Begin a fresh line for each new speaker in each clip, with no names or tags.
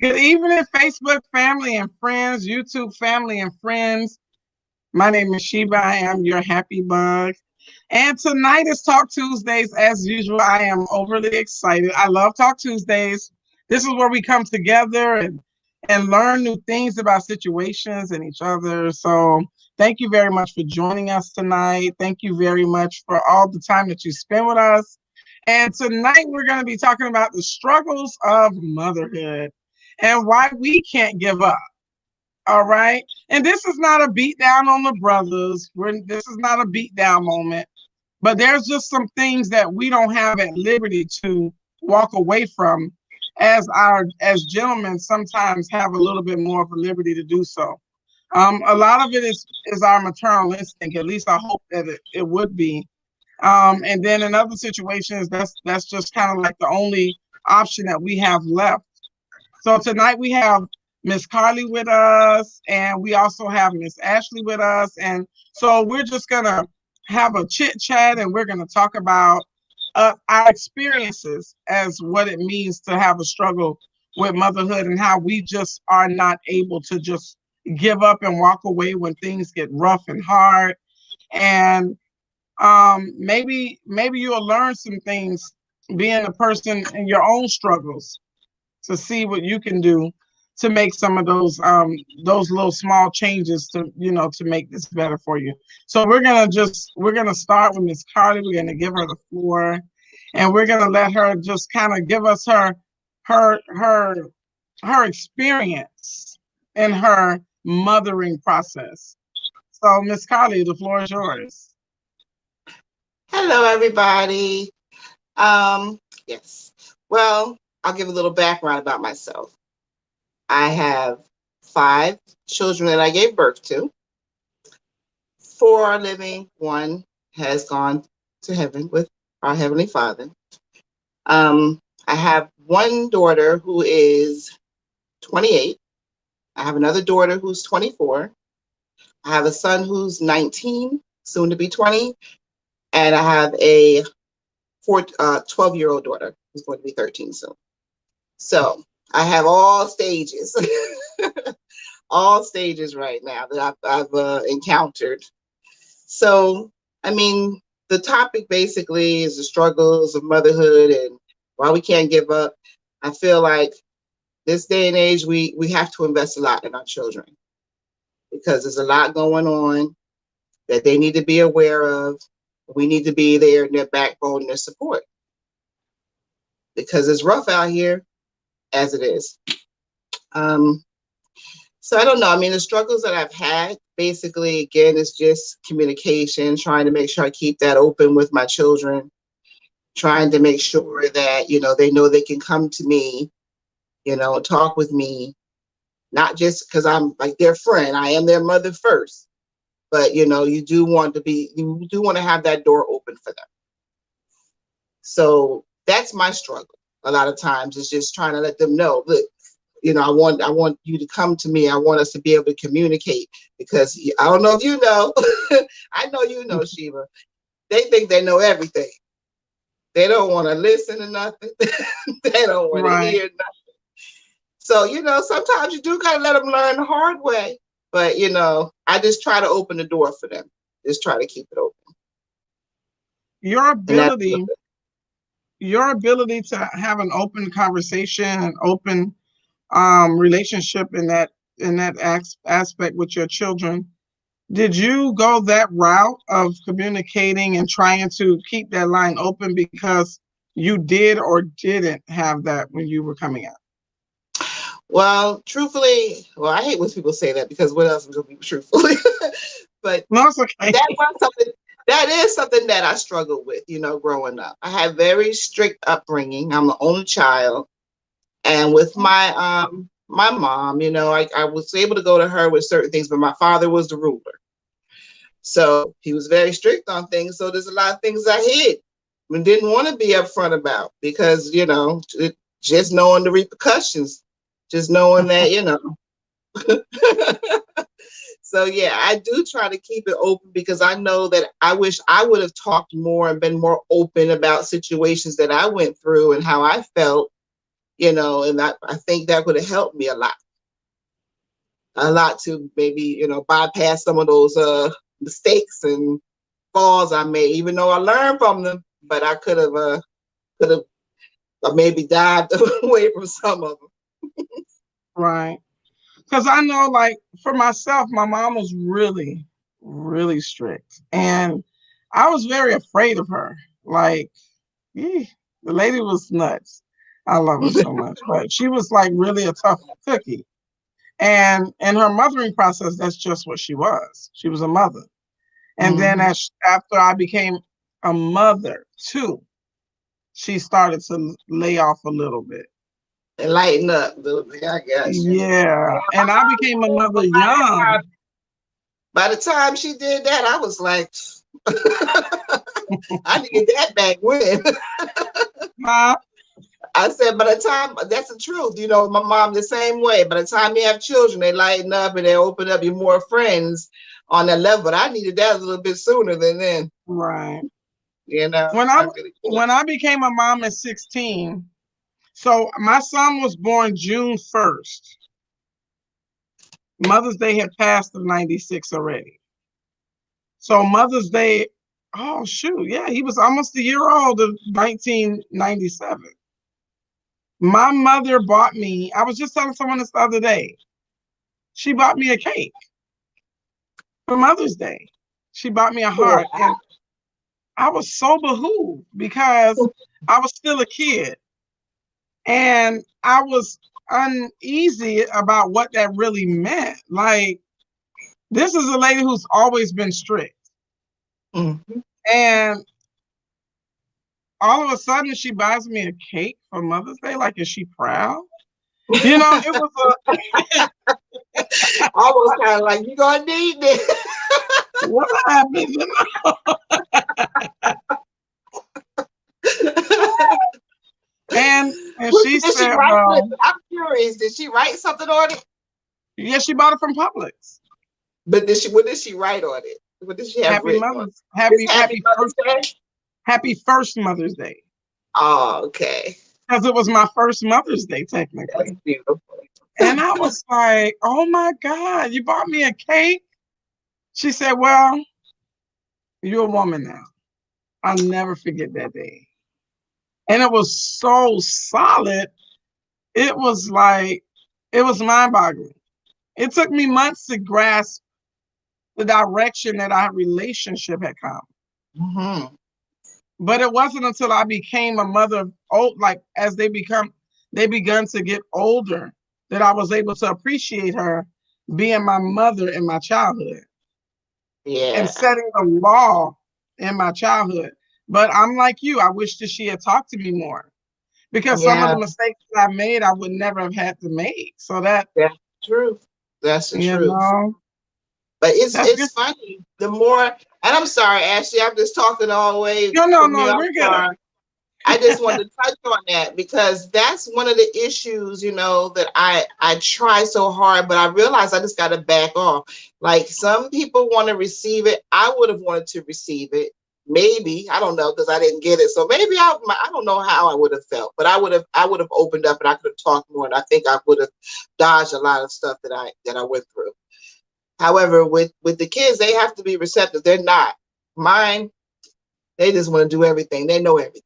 Good evening, Facebook family and friends, YouTube family and friends. My name is Sheba. I am your happy bug. And tonight is Talk Tuesdays. As usual, I am overly excited. I love Talk Tuesdays. This is where we come together and learn new things about situations and each other. So thank you very much for joining us tonight. Thank you very much for all the time that you spend with us. And tonight we're going to be talking about the struggles of motherhood and why we can't give up. All right. And this is not a beat down on the brothers. This is not a beat down moment, but there's just some things that we don't have at liberty to walk away from as gentlemen sometimes have a little bit more of a liberty to do so. A lot of it is our maternal instinct. At least I hope that it would be. And then in other situations, that's just kind of like the only option that we have left. So tonight we have Miss Carly with us, and we also have Miss Ashley with us. And so we're just going to have a chit chat, and we're going to talk about our experiences as what it means to have a struggle with motherhood and how we just are not able to just give up and walk away when things get rough and hard. And maybe you'll learn some things being a person in your own struggles to see what you can do to make some of those little small changes to make this better for you. So we're gonna start with Miss Carly. We're gonna give her the floor, and we're gonna let her just kind of give us her experience in her mothering process. So Miss Carly, the floor is yours.
Hello, everybody. Yes. Well, I'll give a little background about myself. I have 5 children that I gave birth to. 4 are living. 1 has gone to heaven with our Heavenly Father. I have 1 daughter who is 28. I have another daughter who's 24. I have a son who's 19, soon to be 20. And I have a 12-year-old daughter who's going to be 13 soon. So I have all stages, all stages right now that I've encountered. So, I mean, the topic basically is the struggles of motherhood and why we can't give up. I feel like this day and age, we have to invest a lot in our children because there's a lot going on that they need to be aware of. We need to be there in their backbone and their support because it's rough out here as it is. So I don't know. I mean, the struggles that I've had, basically, again, is just communication, trying to make sure I keep that open with my children, trying to make sure that, they know they can come to me, talk with me, not just because I'm like their friend. I am their mother first. But, you do want to have that door open for them. So that's my struggle. A lot of times is just trying to let them know, look, I want you to come to me. I want us to be able to communicate because I don't know if you know, I know you know, Sheba. They think they know everything. They don't want to listen to nothing. They don't want to hear nothing. So, sometimes you do got to let them learn the hard way. But, I just try to open the door for them. Just try to keep it open.
Your ability to have an open conversation, an open relationship in that aspect with your children. Did you go that route of communicating and trying to keep that line open because you did or didn't have that when you were coming out?
Well, truthfully, I hate when people say that because what else is going to be truthfully? But
no, it's okay.
That is something that I struggled with, growing up. I had very strict upbringing. I'm the only child. And with my my mom, I was able to go to her with certain things, but my father was the ruler. So he was very strict on things. So there's a lot of things I hid and didn't want to be upfront about because, just knowing the repercussions, just knowing that, So, yeah, I do try to keep it open because I know that I wish I would have talked more and been more open about situations that I went through and how I felt And I think that would have helped me a lot to maybe, bypass some of those mistakes and falls I made, even though I learned from them, but I could have maybe dived away from some of them.
Right. Because I know, like, for myself, my mom was really, really strict. And I was very afraid of her. Like, the lady was nuts. I love her so much. But she was, like, really a tough cookie. And in her mothering process, that's just what she was. She was a mother. And then after I became a mother, too, she started to lay off a little bit.
And lighten up a little bit. I got you.
Yeah. And I became a mother young.
By the time she did that, I was like, I needed that back when. I said, by the time, that's the truth. My mom the same way. By the time you have children, they lighten up and they open up you more friends on that level. But I needed that a little bit sooner than then.
Right.
When
I became a mom at 16, so my son was born June 1st. Mother's Day had passed in 96 already. So Mother's Day, oh shoot, yeah, he was almost a year old in 1997. My mother bought me, I was just telling someone this the other day, she bought me a cake for Mother's Day. She bought me a heart. Wow. And I was so behooved because I was still a kid. And I was uneasy about what that really meant. Like, this is a lady who's always been strict.
Mm-hmm.
And all of a sudden, she buys me a cake for Mother's Day. Like, is she proud? It was
almost kind of like, you're going to need this.
What happened? And she said, well,
I'm curious, did she write something on it?
Yeah, she bought it from Publix.
But what did she write on it? What did she have
Happy
written on it? Happy Mother's Day?
Happy first Mother's Day.
Oh, okay.
Because it was my first Mother's Day, technically.
That's beautiful.
And I was like, oh my God, you bought me a cake? She said, well, you're a woman now. I'll never forget that day. And it was so solid. It was mind-boggling. It took me months to grasp the direction that our relationship had come.
Mm-hmm.
But it wasn't until I became a mother, as they begun to get older, that I was able to appreciate her being my mother in my childhood.
Yeah.
And setting the law in my childhood. But I'm like you, I wish that she had talked to me more. Because some of the mistakes that I made, I would never have had to make. So that's
true. That's the truth.
Know?
But it's funny. The more, and I'm sorry, Ashley, I'm just talking all the way.
No, we're good.
I just wanted to touch on that because that's one of the issues, that I try so hard, but I realize I just got to back off. Like, some people want to receive it. I would have wanted to receive it. Maybe, I don't know, because I didn't get it. So maybe I don't know how I would have felt, but I would have opened up and I could have talked more. And I think I would have dodged a lot of stuff that I went through. However, with the kids, they have to be receptive. They're not. Mine, they just want to do everything. They know everything.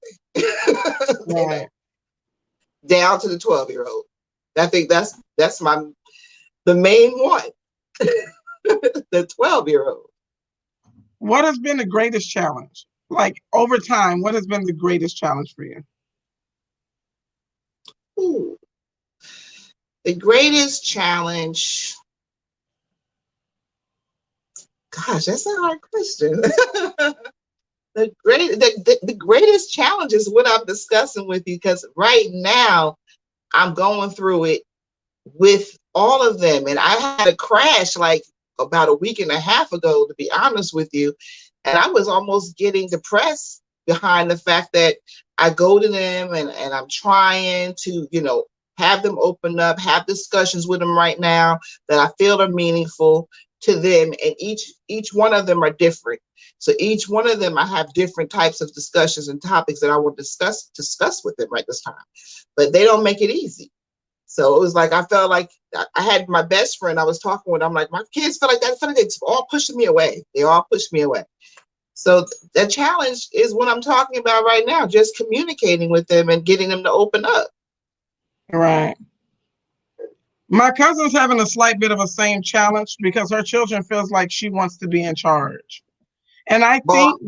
Right.
Down to the 12-year-old. I think that's the main one. The 12-year-old.
What has been the greatest challenge? Like, over time, what has been the greatest challenge for you?
Ooh. The greatest challenge. Gosh, that's a hard question. The greatest challenge is what I'm discussing with you, because right now I'm going through it with all of them. And I had a crash like about a week and a half ago, to be honest with you. And I was almost getting depressed behind the fact that I go to them and I'm trying to, have them open up, have discussions with them right now that I feel are meaningful. to them, and each one of them are different. So each one of them, I have different types of discussions and topics that I will discuss with them right this time. But they don't make it easy. So it was like I felt like I had my best friend I was talking with. I'm like, my kids feel like that. I feel like it's all pushing me away. They all push me away. So the challenge is what I'm talking about right now, just communicating with them and getting them to open up.
Right. My cousin's having a slight bit of a same challenge because her children feels like she wants to be in charge. And
Well,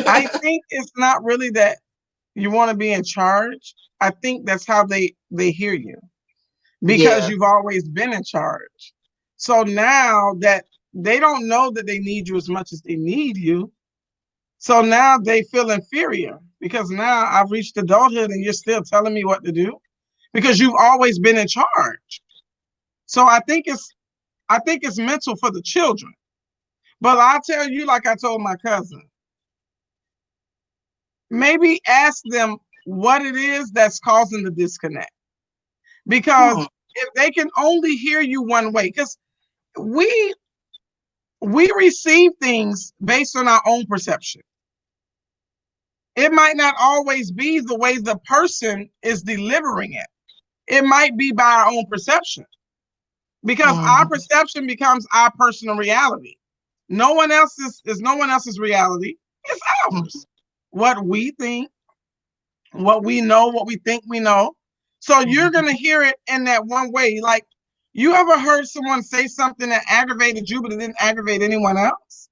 I think it's not really that you want to be in charge. I think that's how they hear you because
yeah.
you've always been in charge. So now that they don't know that they need you as much as they need you, so now they feel inferior because now I've reached adulthood and you're still telling me what to do because you've always been in charge. So I think it's mental for the children. But I'll tell you, like I told my cousin, maybe ask them what it is that's causing the disconnect.
Hmm.
Because if they can only hear you one way, because we we receive things based on our own perception. It might not always be the way the person is delivering it. It might be by our own perception because our
Hmm.
perception becomes our personal reality. No one else's is no one else's reality. It's ours. What we think, what we know, what we think we know. So you're
Hmm.
gonna hear it in that one way. Like, you ever heard someone say something that aggravated you, but it didn't aggravate anyone else?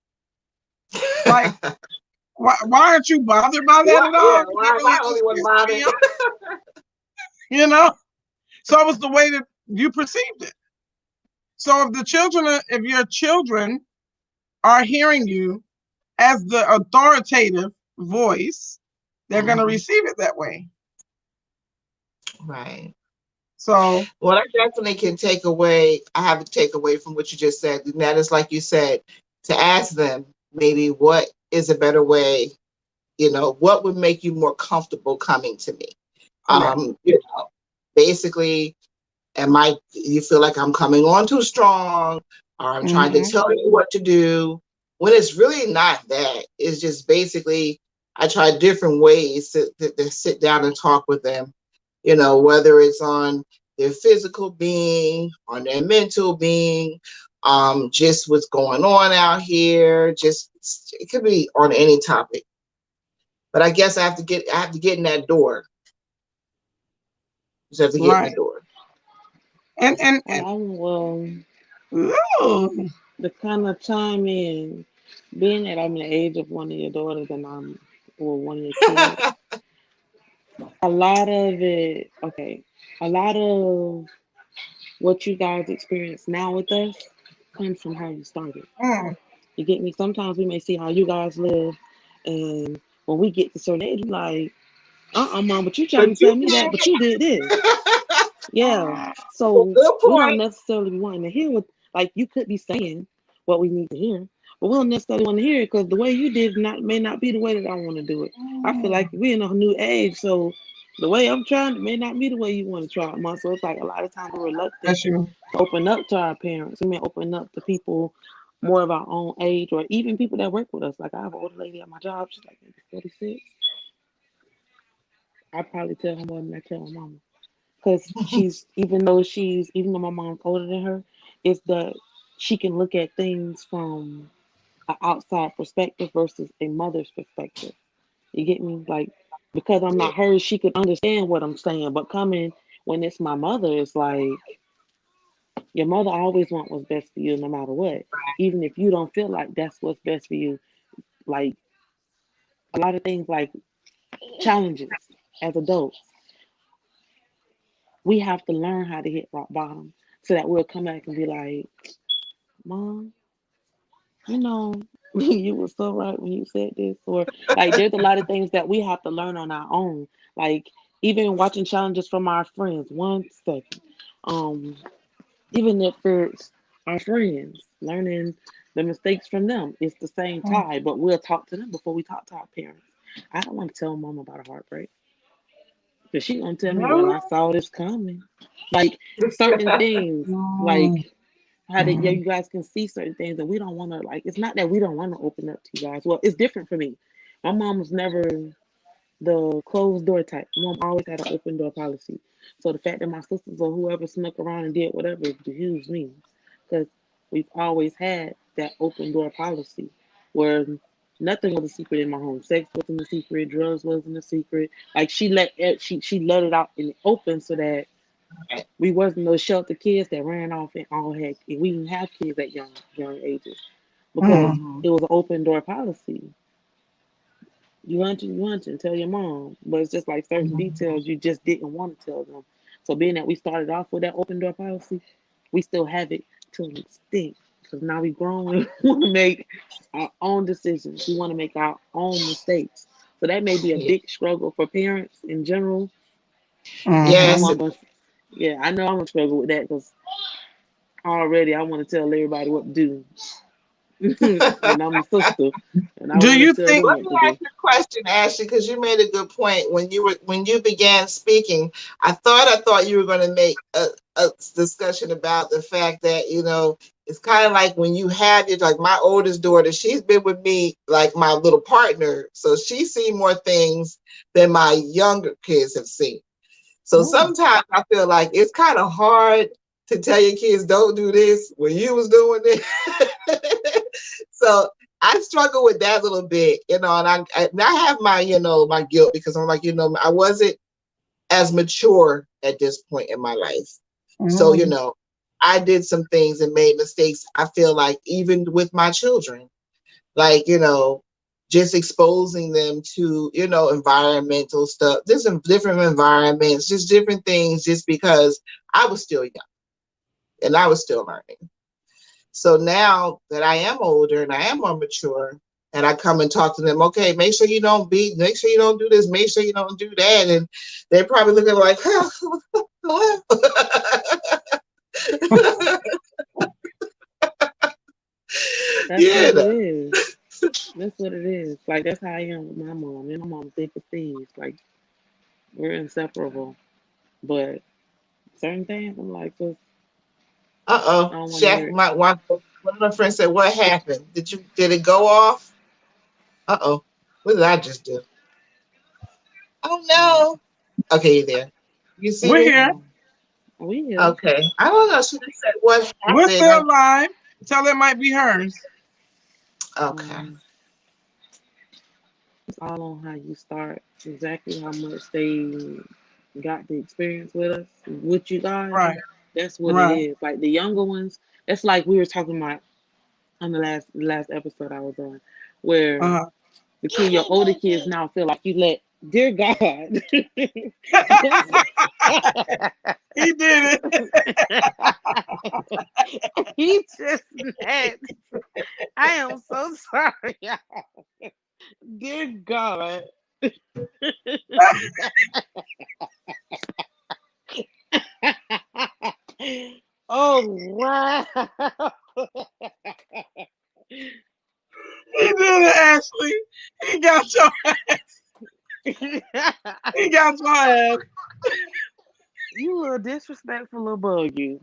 Like, why aren't you bothered by that
What?
at all?
Yeah.
Because
Why
it
am
really
I the only
just
one
pissed
bothered?
me off, you know? So it was the way that you perceived it. So if your children are hearing you as the authoritative voice, they're going to
Hmm.
receive it that way.
Right.
So,
What I definitely can take away, I have to take away from what you just said, and that is like you said, to ask them maybe what is a better way, what would make you more comfortable coming to me?
correct.
Basically, you feel like I'm coming on too strong, or I'm trying to
Mm-hmm.
tell you what to do, when it's really not that. It's just basically, I try different ways to sit down and talk with them, whether it's on their physical being, on their mental being, just what's going on out here. Just it could be on any topic. But I guess I have to get in that door. Just have to get in the
Right.
door.
And
Well,
ooh,
to kind of chime in, being that I'm the age of one of your daughters and one of your kids, a lot of it, okay, a lot of what you guys experience now with us comes from how you started.
mm,
You get me? Sometimes we may see how you guys live, and when we get to certain age, we like, mom, but you
But
trying to
you
tell me that, but
can't.
you did this. Yeah. So
Good
we don't
point.
necessarily be wanting to hear what, like, you could be saying what we need to hear, but we don't necessarily want to hear it because the way you did not may not be the way that I want to do it. I feel like
mm,
we're in a new age, so the way I'm trying it may not be the way you want to try it, Mom. So it's like a lot of times we're reluctant
that's you.
to open up to our parents. We may open up to people more of our own age or even people that work with us. Like I have an older lady at my job, she's like maybe 46. I probably tell her more than I tell my mama because even though my mom's older than her, it's that she can look at things from an outside perspective versus a mother's perspective. You get me? Like because I'm
Yeah.
not her, she could understand what I'm saying. But coming when it's my mother, it's like your mother always want what's best for you, no matter what. Even if you don't feel like that's what's best for you, like a lot of things, like challenges as adults, we have to learn how to hit rock bottom so that we'll come back and be like, Mom, you know, you were so right when you said this. Or like there's a lot of things that we have to learn on our own. Like even watching challenges from our friends. One second. Um, even if it's our friends, learning the mistakes from them. It's the same
Mm,
tie, but we'll talk to them before we talk to our parents. I don't want to tell mom about a heartbreak. Because she gonna tell me, well,
really?
I saw this coming. Like certain things, like
Mm,
how that yeah, you guys can see certain things, and we don't want to like. It's not that we don't want to open up to you guys. Well, it's different for me. My mom was never the closed door type. Mom always had an open door policy. So the fact that my sisters or whoever snuck around and did whatever behooves me, because we've always had that open door policy where nothing was a secret in my home. Sex wasn't a secret. Drugs wasn't a secret. Like she let it out in the open so that we wasn't those shelter kids that ran off and all had. We didn't have kids at young ages because
Mhm.
it was an open door policy. You hunting, tell your mom. But it's just like certain details you just didn't want to tell them. So being that we started off with that open door policy, we still have it to an extent. Because now we grown, we want to make our own decisions. We want to make our own mistakes. So that may be a
Yeah.
big struggle for parents in general. And I know
Yes.
Mm-hmm.
I'm gonna, yeah, I know I'm gonna struggle with that because already I want to tell everybody what to do. And I'm the sister, and I
Do
want
you
to tell
think?
them
Let
what
me
to
ask
do.
you a question, Ashley, because you made a good point when you began speaking. I thought you were going to make a discussion about the fact that it's kind of like when you have it. Like my oldest daughter, she's been with me like my little partner, so she's seen more things than my younger kids have seen. So
Mm,
sometimes I feel like it's kind of hard to tell your kids don't do this when you was doing it. So I struggle with that a little bit, and I have my my guilt because I'm like I wasn't as mature at this point in my life. So
mm,
I did some things and made mistakes. I feel like even with my children, like just exposing them to environmental stuff, just in different environments, just different things, just because I was still young and I was still learning. So now that I am older and I am more mature, and I come and talk to them, okay, make sure you don't beat, make sure you don't do this, make sure you don't do that, and they're probably looking like,
That's what
yeah,
it is. That's what it is. Like that's how I am with my mom. Me and my mom think of things like we're inseparable. But certain things, I'm like, just I don't want to
Shaq,
hear it.
one of my friends said, what happened? Did it go off? Uh-oh, what did I just do? Oh
Mm.
no. Okay, you there. You see
we're
me?
here.
Oh, we here.
Okay. I don't know. She just said, what
We're
happened?
still live. Tell it might be hers.
Okay.
Um, it's all on how you start. Exactly how much they got the experience with us, with you guys.
Right.
That's what it
Right.
is. Like the younger ones. That's like we were talking about on the last episode I was on, where
Uh-huh.
your older kids now feel like you let dear God.
He did it.
He just mad. I am so sorry, y'all. Dear God. Oh wow.
He did it, Ashley. He got your he got your ass.
You a little disrespectful little bug you.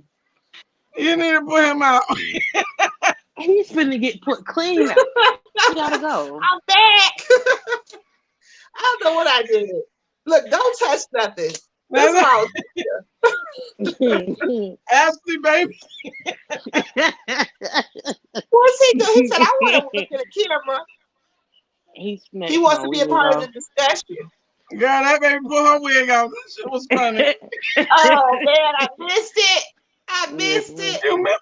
You need to put him out.
He's finna get put clean out. He gotta go.
I'm back. I don't know what I did. Look, don't touch nothing. That's
That's
why I was.
Ashley, baby.
What's he do? He said, I want to look at the camera.
He
He
snatched
wants
my
to be a
wig
part of the
off.
discussion.
Girl, that baby put her wig on. That shit was funny.
Oh, man, I missed it. I missed
Mhm.
it.
You missed.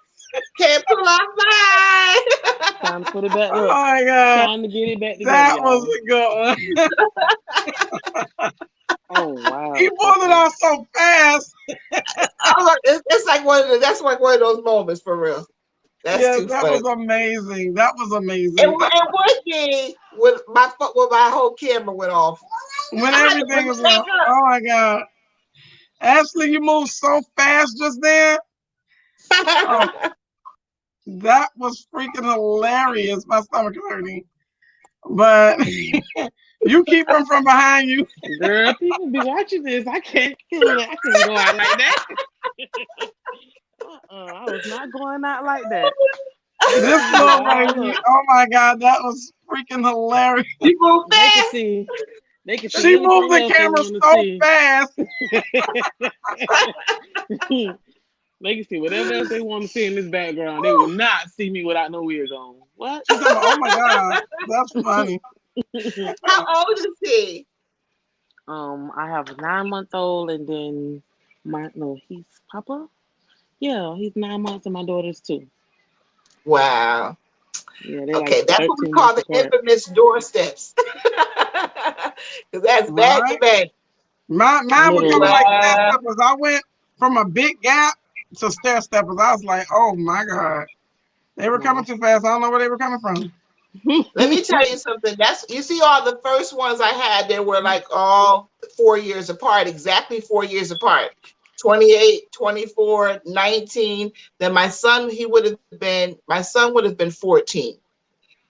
Can't pull off mine.
Time to put it back
Oh
up.
my God.
Time to get it back together,
That was
y'all.
a good one.
Oh
He
wow,
pulled it
Papa.
off so fast.
It's like that's like one of those moments for real. That's
Yes,
too
that
funny.
was amazing. That was
It,
amazing.
it would be when my whole camera went off.
When
I had to
everything
bring
was
it back
on. Oh my God. Ashley, you moved so fast just then. Oh,
up.
that was freaking hilarious. My stomach is hurting. But you keep them from behind you.
Girl, people be watching this. I can't go out like that. I was not going out like that.
This little
Y'all,
baby.
look,
Oh my God, that was freaking hilarious.
You move
they can
fast.
see, they can see
She moved
anything
the
else they
camera
want to
so
see.
fast.
They can see whatever else they want to see in this background. They will not see me without no wig on. What?
She's talking about, oh my God, that's funny.
How old is he?
I have a 9 month old, and then he's Papa. Yeah, he's 9 months, and my daughter's 2.
Wow.
Yeah, they're like
Okay, that's what we
13
call
months
the
apart.
infamous doorsteps. Because that's back to
Right?
back.
Mine were coming
Literally.
like stair
Wow.
steppers. I went from a big gap to stair steppers. I was like, oh my God. They were coming
No.
too fast. I don't know where they were coming from.
Let me tell you something. That's you see all the first ones I had, they were like all 4 years apart, exactly 4 years apart. 28, 24, 19. Then my son would have been 14.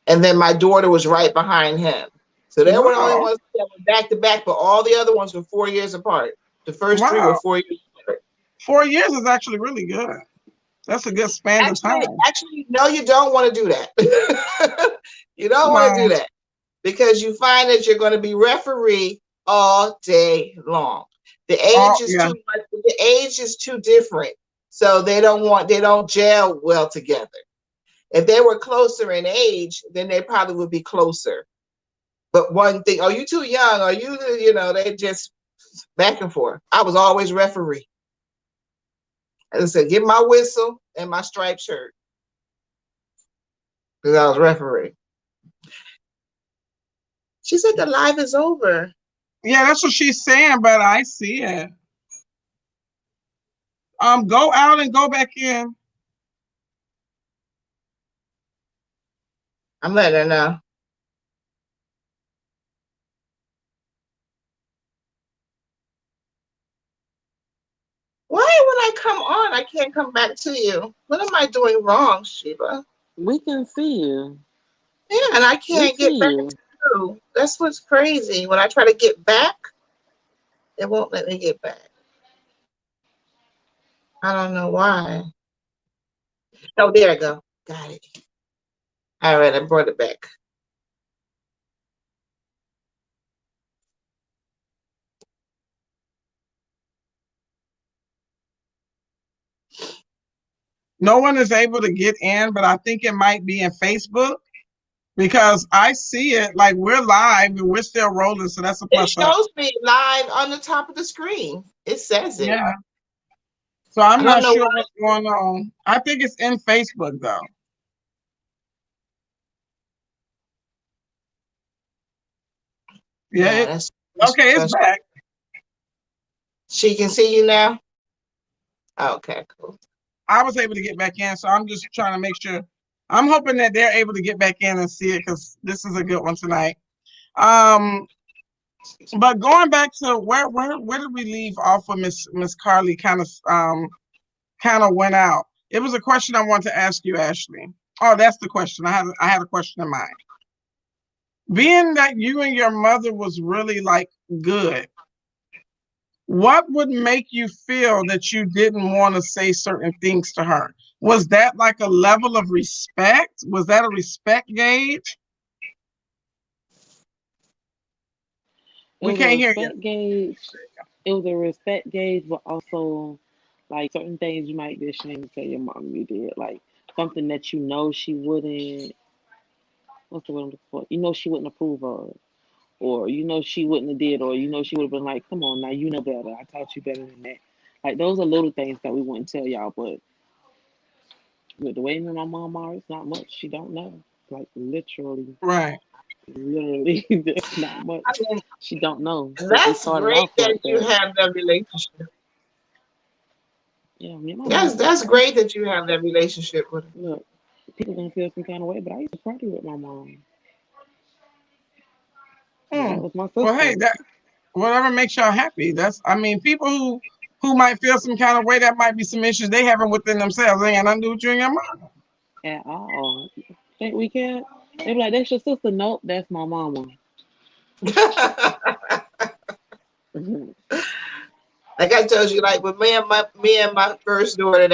And then my daughter was right behind him. So they were the only
Wow.
ones that were back to back, but all the other ones were 4 years apart. The first 3 were
Wow.
4 years apart.
4 years is actually really good. That's a good span of
Actually,
time.
no, you don't want to do that. You don't want to do
Wow.
that because you find that you're going to be referee all day long. The
Oh,
age is
yeah.
too much. The age is too different, so they don't gel well together. If they were closer in age, then they probably would be closer. But one thing, oh, you too young, or they just back and forth. I was always referee. As I said, get my whistle and my striped shirt because I was referee. She said the live is over.
Yeah, that's what she's saying, but I see it. Go out and go back in.
I'm letting her know. Why when I come on, I can't come back to you? What am I doing wrong, Sheba?
We can see you.
Yeah, and I
We
can't get
see
back
you.
through. That's what's crazy. When I try to get back, it won't let me get back. I don't know why. Oh, there I go. Got it. All right, I brought it back.
No one is able to get in, but I think it might be in Facebook because I see it like we're live and we're still rolling. So that's a
It
plus up.
shows me live on the top of the screen. It says it.
Yeah. So I'm
I don't
not
know
sure
why.
what's going on. I think it's in Facebook though. Yeah.
No, that's
Okay, it's
special.
back.
She can see you now? Okay, cool.
I was able to get back in, so I'm just trying to make sure. I'm hoping that they're able to get back in and see it because this is a good one tonight. Um, but going back to where did we leave off with Miss Carly? Kind of went out. It was a question I wanted to ask you, Ashley. Oh, that's the question. I had a question in mind. Being that you and your mother was really like good, what would make you feel that you didn't want to say certain things to her? Was that like a level of respect? Was that a respect gauge?
It
We
was a
can't hear you.
respect gauge. It was a respect gauge, but also like certain things you might be ashamed to tell your mom you did. Like something that you know she wouldn't. What's the word I'm looking for? You know she wouldn't approve of, or you know she wouldn't have did, or you know she would have been like, "Come on, now you know better. I taught you better than that." Like those are little things that we wouldn't tell y'all, but with the way me and my mom are, it's not much she don't know. Like
Right.
literally, there's not much
I mean,
she don't know since we
that's
started
great
off
that
like
you
that.
have that relationship.
Yeah, me and my mom.
That's great that you have that relationship with her.
Look, people gonna feel some kind of way, but I used to party with my mom.
Hmm.
That was my
Well, hey,
sister
that whatever makes y'all happy. I mean, people who might feel some kind of way, that might be some issues they having within themselves. They ain't got nothing to do with you and your mom.
at all. Think we can? They be like, that's your sister. Nope, that's my mama.
Like I told you, like with me and my first daughter,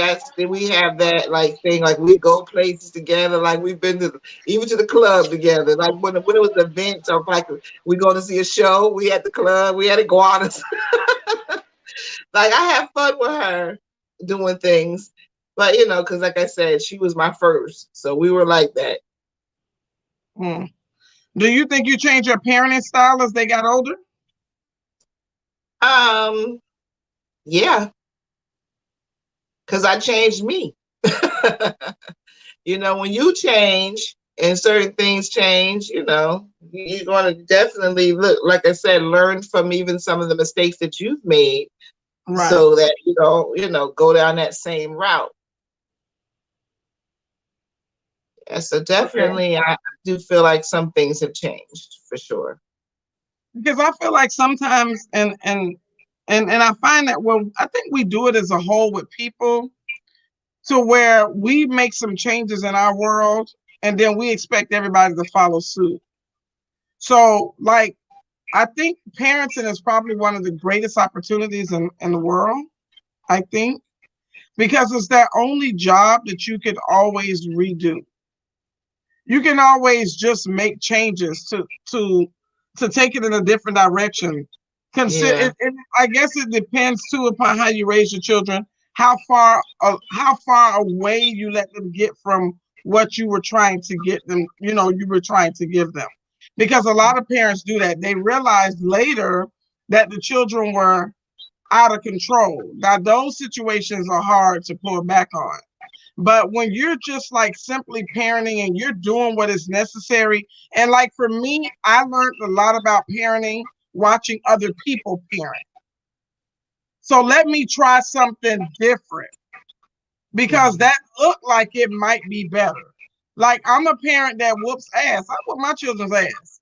we have that like thing, like we go places together, like we've been to even to the club together. Like when it was events or like we going to see a show, we at the club, we had iguanas. Like I have fun with her doing things, but because like I said, she was my first, so we were like that.
Hmm. Do you think you changed your parenting style as they got older?
Yeah, because I changed me. When you change and certain things change, you're going to definitely look, like I said, learn from even some of the mistakes that you've made,
Right.
so that go down that same route. Yeah, so definitely, I do feel like some things have changed for sure.
Because I feel like sometimes, and I find that, well, I think we do it as a whole with people, to where we make some changes in our world and then we expect everybody to follow suit. So, like, I think parenting is probably one of the greatest opportunities in the world, I think, because it's that only job that you could always redo. You can always just make changes to take it in a different direction.
Yeah.
I guess it depends too upon how you raise your children, how far away you let them get from what you were trying to get them. You were trying to give them, because a lot of parents do that. They realize later that the children were out of control. Now those situations are hard to pull back on. But when you're just like simply parenting and you're doing what is necessary, and like for me, I learned a lot about parenting watching other people parent. So let me try something different because that looked like it might be better. Like I'm a parent that whoops ass. I whoop my children's ass.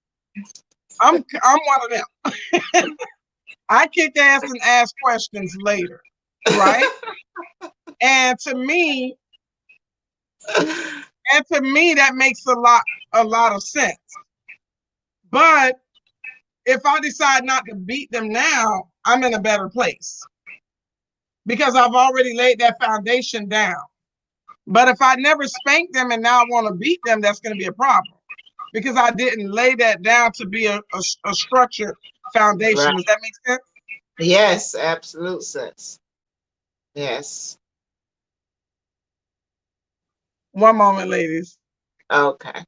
I'm one of them. I kick ass and ask questions later, right? And to me, that makes a lot of sense. But if I decide not to beat them now, I'm in a better place because I've already laid that foundation down. But if I never spank them and now I want to beat them, that's going to be a problem because I didn't lay that down to be a structured foundation.
Right.
Does that make sense?
Yes, absolute sense. Yes.
One moment, ladies.
Okay.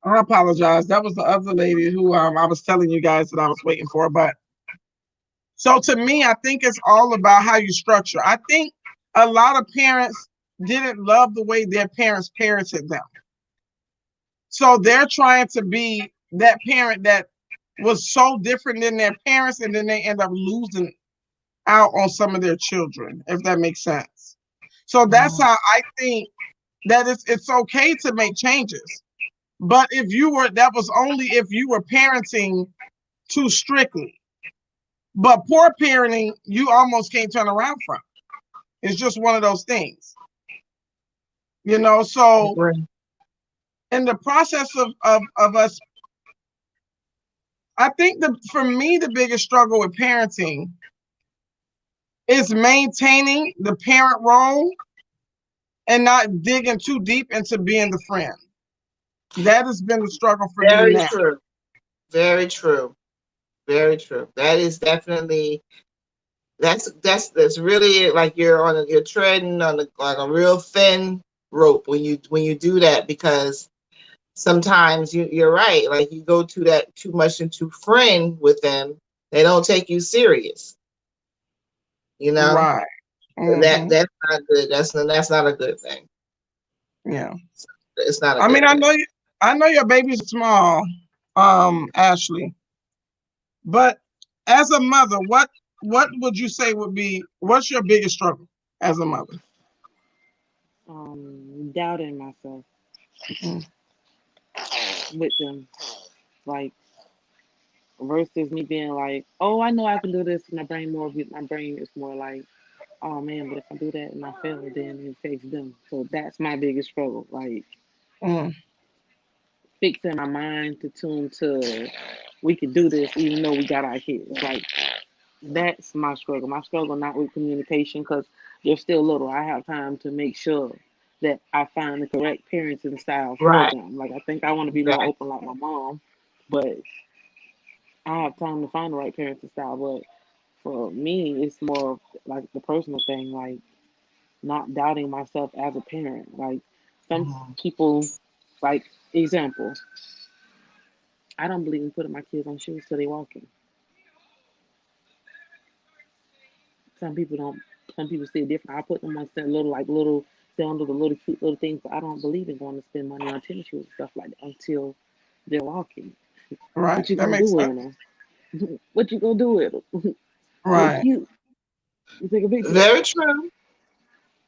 I apologize. That was the other lady who I was telling you guys that I was waiting for. But so to me, I think it's all about how you structure. I think a lot of parents didn't love the way their parents parented them. So they're trying to be that parent that was so different than their parents, and then they end up losing out on some of their children, if that makes sense. So that's how I think that it's okay to make changes. But that was only if you were parenting too strictly. But poor parenting, you almost can't turn around from. It's just one of those things. So in the process of us, I think for me, the biggest struggle with parenting is maintaining the parent role and not digging too deep into being the friend. That has been the struggle for me
Very
now.
true. Very true. Very true. That is definitely that's really like you're treading on like a real thin rope when you do that, because sometimes you're right, like you go to that too much into friend with them, they don't take you serious,
Right. Mm-hmm.
that's not good. That's not a good thing.
Yeah.
It's not a
I mean,
good thing.
I know your baby's small, Ashley, but as a mother, what would you say what's your biggest struggle as a mother?
Doubting myself.
Mm.
with them. Like versus me being like, oh, I know I can do this. My brain is more like, oh man, but if I do that and I fail, then it affects them. So that's my biggest struggle. Like
Mm,
fixing my mind to tune to we can do this even though we got our kids. Like that's my struggle. My struggle not with communication because they're still little. I have time to make sure that I find the correct parenting style for
Right.
them. Like I think I want to be more
Exactly.
open like my mom, but I have time to find the right parenting style. But for me, it's more like the personal thing, like not doubting myself as a parent. Like some
Mhm.
people, like example, I don't believe in putting my kids on shoes till they walking. Some people don't. Some people see it different. I put them on some little, down to the little cute little things. But I don't believe in going to spend money on tennis shoes and stuff like that until they're walking.
right.
What you
That
gonna do
makes
with
sense.
them? What you gonna do with them? They're
Right.
cute. You take a picture.
Very true.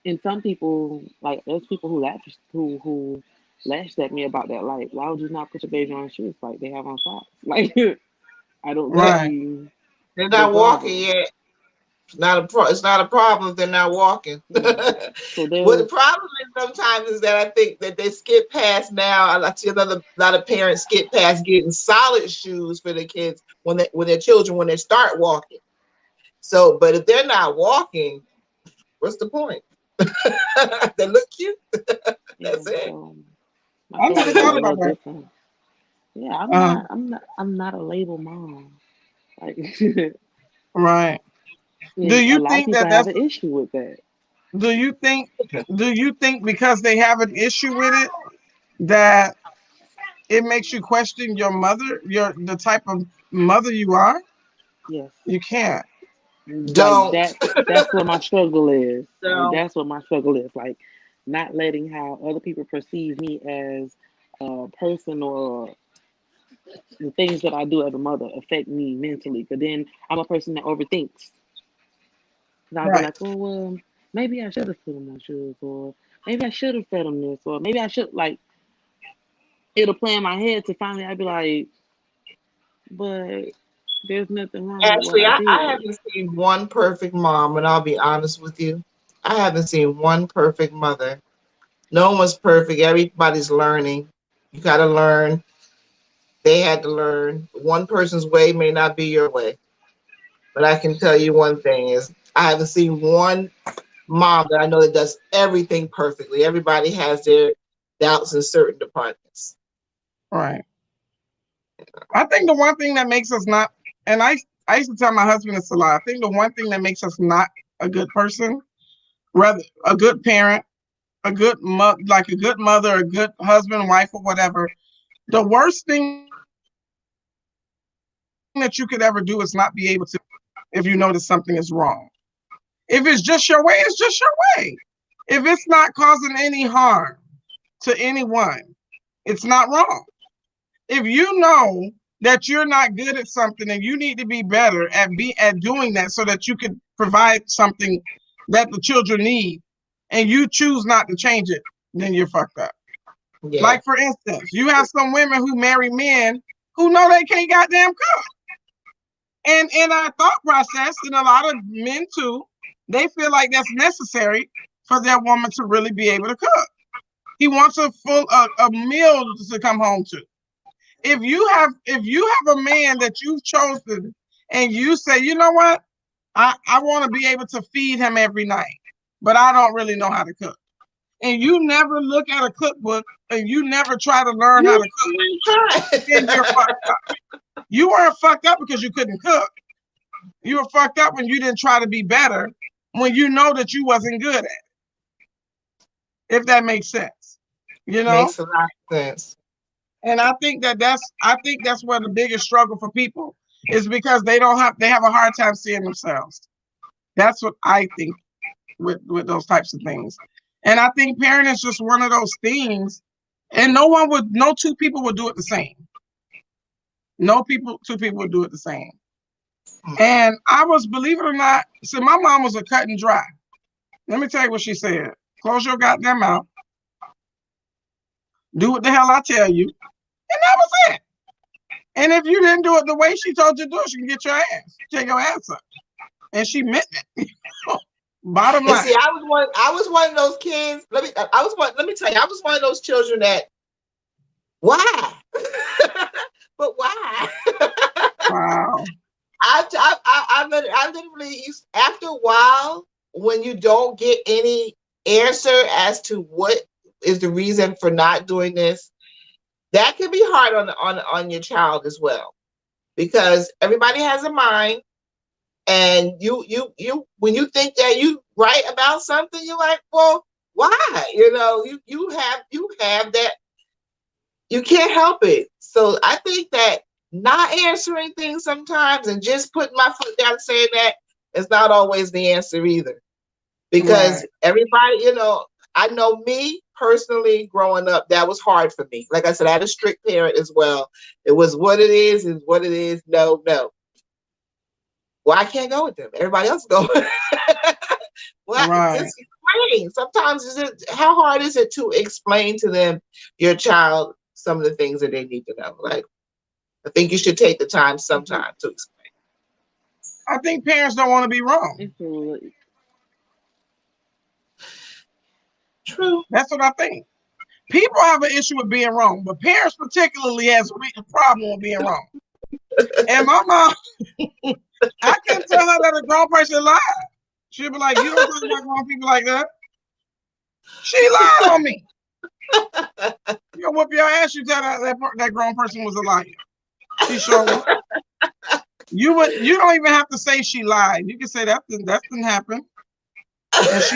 And some people, like there's people who lashed at me about that. Like, why would you not put your baby on shoes like they have on socks? Like, I don't
Right.
see
They're
the
not walking
problem.
yet. It's not a problem if they're not walking.
Yeah. So
What the
there's
problem is sometimes is that I think that they skip past now. I see another lot of parents skip past getting solid shoes for their kids when their children when they start walking. So, but if they're not walking, what's the point? They look cute.
yeah.
That's it.
So my
I never
struggle is a
thought
little
about that.
different. Yeah, I'm
Uh,
not. I'm not. I'm not a label mom. Like,
right. Do
and a
you
lot of
think
people
that
have
that's,
an issue with that.
do you think, do you think because they have an issue with it that it makes you question your mother, the type of mother you are?
Yes.
You can't.
Like
Don't.
that. That's what my struggle is. Like
Don't.
that's what my struggle is. Like not letting how other people perceive me as a person or the things that I do as a mother affect me mentally. But then I'm a person that overthinks. And I'll be
Right.
like, oh well, maybe I should have put on my shoes, or maybe I should have fed them this, or maybe I should like. It'll play in my head to finally I'd be like, but there's nothing wrong with what
Actually,
I
I
did.
haven't seen one perfect mom, and I'll be honest with you. I haven't seen one perfect mother. No one's perfect. Everybody's learning. You got to learn. They had to learn. One person's way may not be your way. But I can tell you one thing is I haven't seen one mom that I know that does everything perfectly. Everybody has their doubts in certain departments.
Right. I think the one thing that makes us not, and I used to tell my husband this a lot. I think the one thing that makes us not a good person, rather a good parent, a good like a good mother, a good husband, wife, or whatever. The worst thing that you could ever do is not be able to if you notice something is wrong. If it's just your way, it's just your way. If it's not causing any harm to anyone, it's not wrong. If you know that you're not good at something and you need to be better at doing that so that you can provide something that the children need and you choose not to change it, then you're fucked up. Like
Yeah.
for instance, you have some women who marry men who know they can't goddamn cook. And in our thought process, and a lot of men too, they feel like that's necessary for their woman to really be able to cook. He wants a meal to come home to. If you have a man that you've chosen and you say, you know what, I want to be able to feed him every night, but I don't really know how to cook. And you never look at a cookbook and you never try to learn how
You
to cook, then you're
try.
fucked up. You weren't fucked up because you couldn't cook. You were fucked up when you didn't try to be better when you know that you wasn't good at it, if that makes sense. You know?
Makes a lot of sense.
And I think that's where the biggest struggle for people is because they have a hard time seeing themselves. That's what I think with those types of things. And I think parenting is just one of those things, and no two people would do it the same. No people, two people would do it the same. And I was, believe it or not, see, my mom was a cut and dry. Let me tell you what she said. Close your goddamn mouth. Do what the hell I tell you, And that was it. And if you didn't do it the way she told you to do it, she can get your ass, take your ass up. And she meant it. Bottom line.
And see, I was one of those kids. Let me tell you, I was one of those children that, why? But why?
Wow.
I literally used, after a while, when you don't get any answer as to what is the reason for not doing this, that can be hard on your child as well, because everybody has a mind, and you when you think that you right about something, you're like, well, why? You have that, you can't help it. So I think that not answering things sometimes and just putting my foot down saying that is not always the answer either, because everybody, I know me personally growing up, that was hard for me. Like I said, I had a strict parent as well. It was what it is what it is. No. Well, I can't go with them. Everybody else go. Well, just explain. Sometimes how hard is it to explain to them, your child, some of the things that they need to know? Like, I think you should take the time sometime to explain.
I think parents don't want to be wrong.
Absolutely.
True.
That's what I think. People have an issue with being wrong, but parents particularly has a problem with being wrong. And my mom, I couldn't tell her that a grown person lied. She'd be like, you don't talk about grown people like that. She lied on me. You'll whoop your ass, you tell that grown person was a liar. She sure would. You don't even have to say she lied. You can say that didn't happen. And she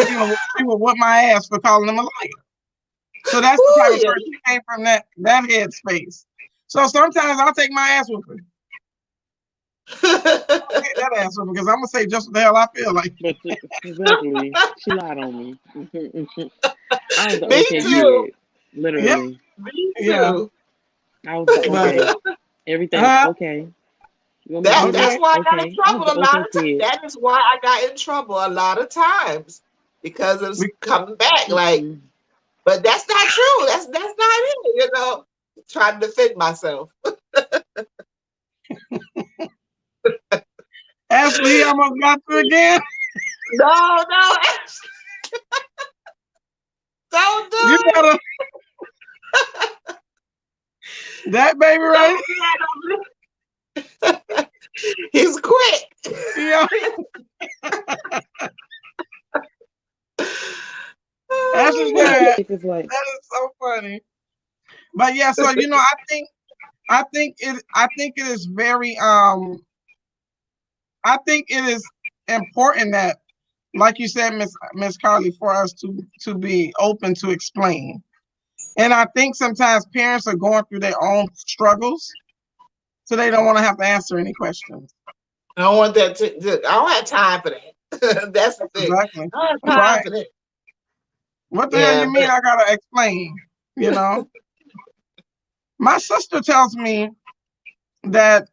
would whoop my ass for calling him a liar. So that's the type of person who came from that headspace. So sometimes I'll take my ass whooping. That ass whooping, because I'm gonna say just what the hell I feel like.
Exactly. She lied on me. I was the
Me
okay
too.
kid. Literally.
Me too.
Yeah.
I was the okay. Everything's okay.
That's why I got in trouble a lot of times.
Kid.
That is why I got in trouble a lot of times, because of coming back. Like, but that's not true. That's not it. Trying to defend myself.
Ashley, almost got you again.
No, don't do it.
Gotta... that baby right.
He's quick.
Yeah. Ashley's dad. That is so funny. But yeah, so I think it is very I think it is important that, like you said, Miss Carly, for us to be open to explain. And I think sometimes parents are going through their own struggles, so they don't want to have to answer any questions.
I don't want that I don't have time for that. That's the thing.
Exactly.
I don't have time for that.
What the hell you mean I gotta explain? My sister tells me that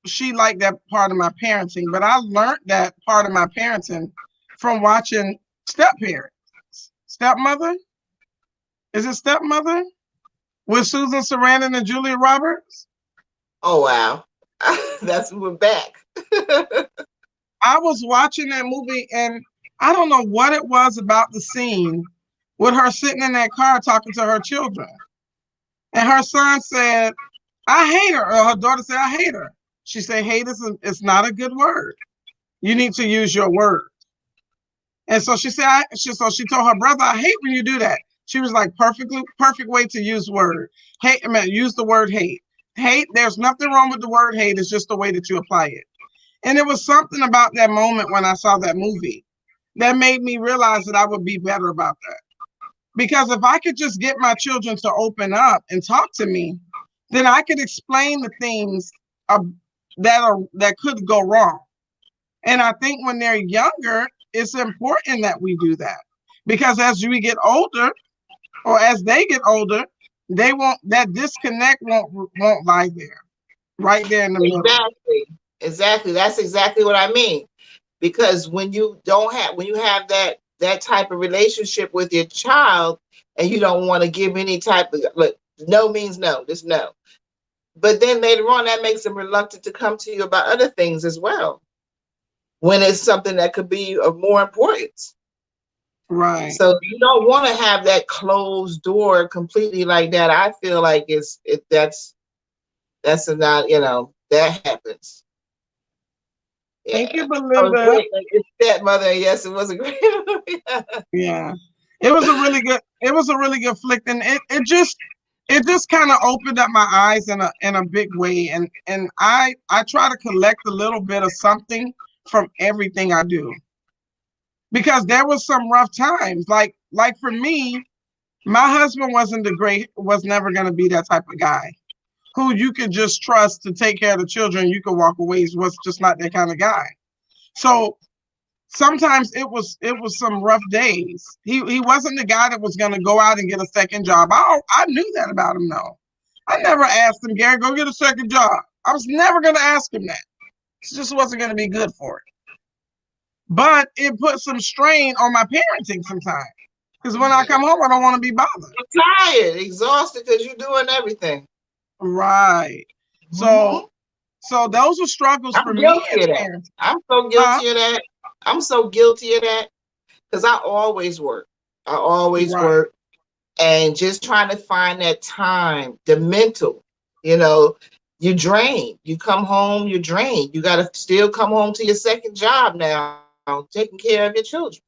she liked that part of my parenting, but I learned that part of my parenting from watching Stepmother? Is it Stepmother? With Susan Sarandon and Julia Roberts?
Oh, wow. We're back.
I was watching that movie, and I don't know what it was about the scene with her sitting in that car talking to her children. And her son said, I hate her. Or her daughter said, I hate her. She said, hate is not a good word. You need to use your words. And so she said, she told her brother, I hate when you do that. She was like, perfect way to use word. Hate, use the word hate. Hate, there's nothing wrong with the word hate. It's just the way that you apply it. And it was something about that moment when I saw that movie that made me realize that I would be better about that. Because if I could just get my children to open up and talk to me, then I could explain the things that could go wrong. And I think when they're younger, it's important that we do that, because as we get older, or as they get older, that disconnect won't lie there, right there in the middle.
Exactly. That's exactly what I mean. Because when you have that type of relationship with your child, and you don't want to give any type of, look, no means no, just no. But then later on, that makes them reluctant to come to you about other things as well, when it's something that could be of more importance.
Right.
So you don't want to have that closed door completely like that. I feel like that's not, that happens.
Thank you,
Yeah. So it's
Belinda.
great. Like it's stepmother, and yes, it was a great movie.
Yeah. It was a really good flick. And it just kind of opened up my eyes in a big way. And I try to collect a little bit of something from everything I do. Because there was some rough times. Like for me, my husband was never gonna be that type of guy who you could just trust to take care of the children. You could walk away. He was just not that kind of guy. So sometimes it was some rough days. He wasn't the guy that was gonna go out and get a second job. I knew that about him though. I never asked him, Gary, go get a second job. I was never gonna ask him that. It just wasn't gonna be good for it. But it put some strain on my parenting sometimes. Because when I come home, I don't want to be bothered.
You're tired, exhausted because you're doing everything.
Right.
Mhm.
So those are struggles
I'm
for me
guilty
as
of that.
parents.
I'm so guilty of that. I'm so guilty of that because I always work. I always
Right.
work. And just trying to find that time, the mental, you drain. You come home, you're drained. You got to still come home to your second job now, taking care of your children,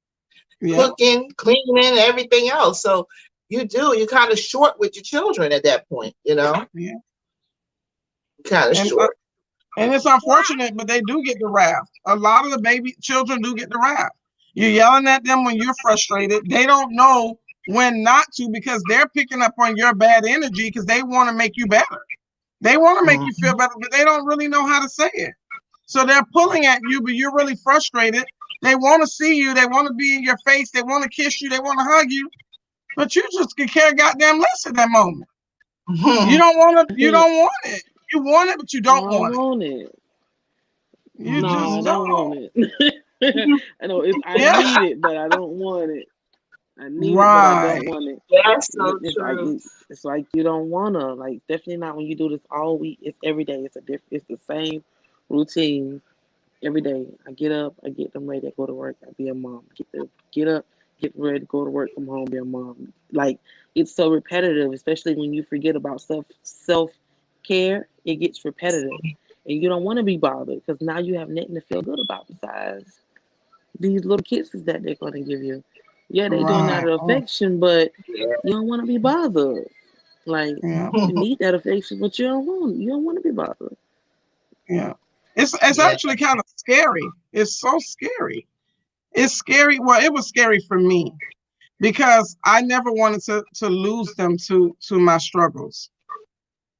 Yeah.
cooking, cleaning, everything else. So you're kind of short with your children at that point,
Yeah.
kind of
And
short.
and it's unfortunate, but they do get the wrath. A lot of the baby children do get the wrath. You're yelling at them when you're frustrated. They don't know when not to because they're picking up on your bad energy because they want to make you better. They want to make you feel better, but they don't really know how to say it. So they're pulling at you, but you're really frustrated. They want to see you. They want to be in your face. They want to kiss you. They want to hug you. But you just could care goddamn less at that moment. You don't want to. You don't want it. You want it, but you
I
don't
don't
want it.
want it.
You
No,
just
I don't
don't.
want it. I know I
Yeah.
need it, but I don't want it. I need it, but I don't
Right.
want it.
That's so true.
It's like you don't wanna, like, definitely not when you do this all week. It's every day. It's the same routine every day. I get up, I get them ready to go to work. I be a mom. Get up, get ready to go to work, come home, be a mom. Like, it's so repetitive, especially when you forget about self care. It gets repetitive, and you don't want to be bothered because now you have nothing to feel good about besides these little kisses that they're gonna give you. Yeah, they doing that
Right.
out of
Oh,
affection, but
Yeah.
you don't want to be bothered. Like,
yeah.
you need that affection, but you don't want to be bothered.
Yeah. It's
Yeah.
actually kind of scary. It's so scary. It's scary. Well, it was scary for me because I never wanted to lose them to my struggles.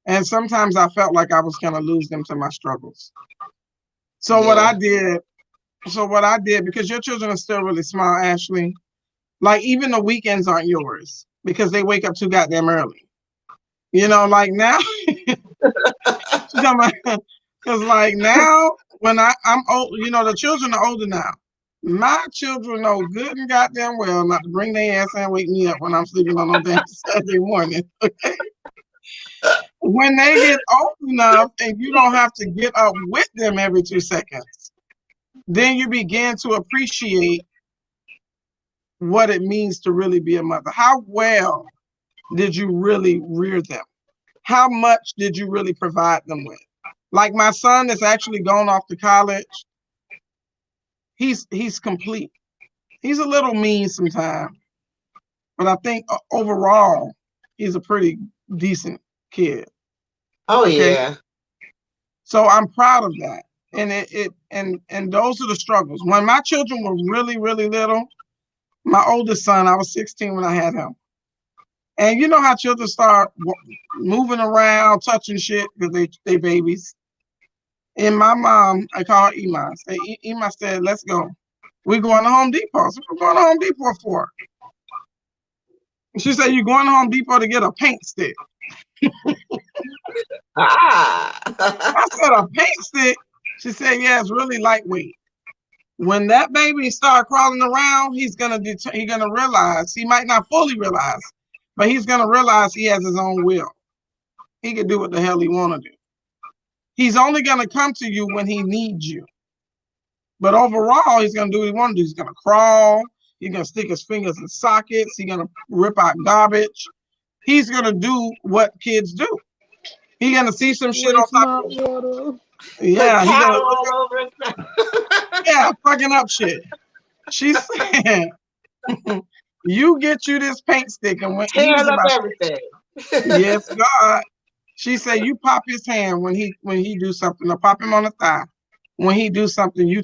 And sometimes I felt like I was going to lose them to my struggles. So what I
Yeah.
did, what I did, because your children are still really small, Ashley, like even the weekends aren't yours because they wake up too goddamn early. Like now, because like now, when I'm old, the children are older now. My children know good and goddamn well not to bring their ass and wake me up when I'm sleeping on no damn Saturday morning. When they get old enough and you don't have to get up with them every 2 seconds, then you begin to appreciate what it means to really be a mother. How well did you really rear them? How much did you really provide them with? Like my son that's actually gone off to college, he's complete. He's a little mean sometimes, but I think overall he's a pretty decent kid.
Oh
Okay,
yeah.
so I'm proud of that. And those are the struggles. When my children were really really little, my oldest son, I was 16 when I had him. And you know how children start moving around, touching shit because they babies. And my mom, I call her Ema. Ema said, "Let's go. We're going to Home Depot." So we're going to Home Depot for. She said, "You're going to Home Depot to get a paint stick."
Ah.
I said, "A paint stick?" She said, "Yeah, it's really lightweight. When that baby start crawling around, he's gonna realize. He might not fully realize, but he's gonna realize he has his own will. He can do what the hell he want to do." He's only going to come to you when he needs you. But overall, he's going to do what he wants to do. He's going to crawl. He's going to stick his fingers in sockets. He's going to rip out garbage. He's going to do what kids do. He's going to see some shit on top of
water.
Yeah, he's going to
all over his
yeah, fucking up shit. She said, you get you this paint stick. And when he was
tearing up
about,
everything.
yes, God. She said, you pop his hand when he do something, or pop him on the thigh. When he do something, you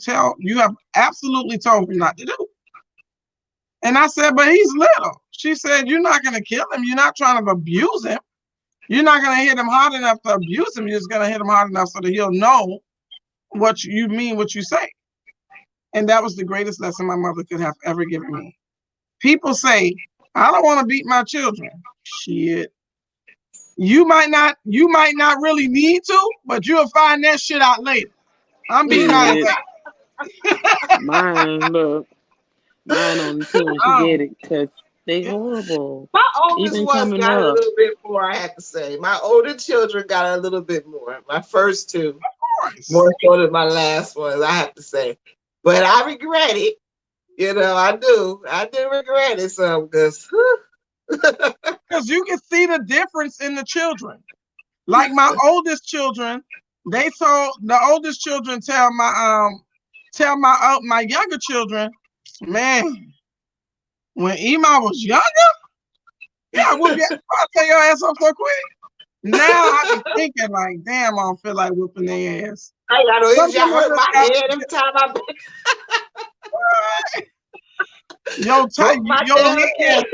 have absolutely told him not to do. And I said, but he's little. She said, you're not going to kill him. You're not trying to abuse him. You're not going to hit him hard enough to abuse him. You're just going to hit him hard enough so that he'll know what you mean, what you say. And that was the greatest lesson my mother could have ever given me. People say, I don't want to beat my children. Shit. You might not really need to, but you'll find that shit out later. I'm beating my ass.
Mine on the too when she get it, because they horrible.
My oldest
Even
one
coming
got a
up.
little bit more, I have to say. My older children got a little bit more. My first two, more so than my last ones, I have to say. But I regret it. You know, I do. I do regret it some, because
you can see the difference in the children. Like my oldest children, the oldest children tell my younger children, man, when Ema was younger, yeah, I'll tell your ass off so quick. Now I be thinking like, damn, I don't feel like whooping their ass.
I got no itch. I hurt my head every time I
Yo, head.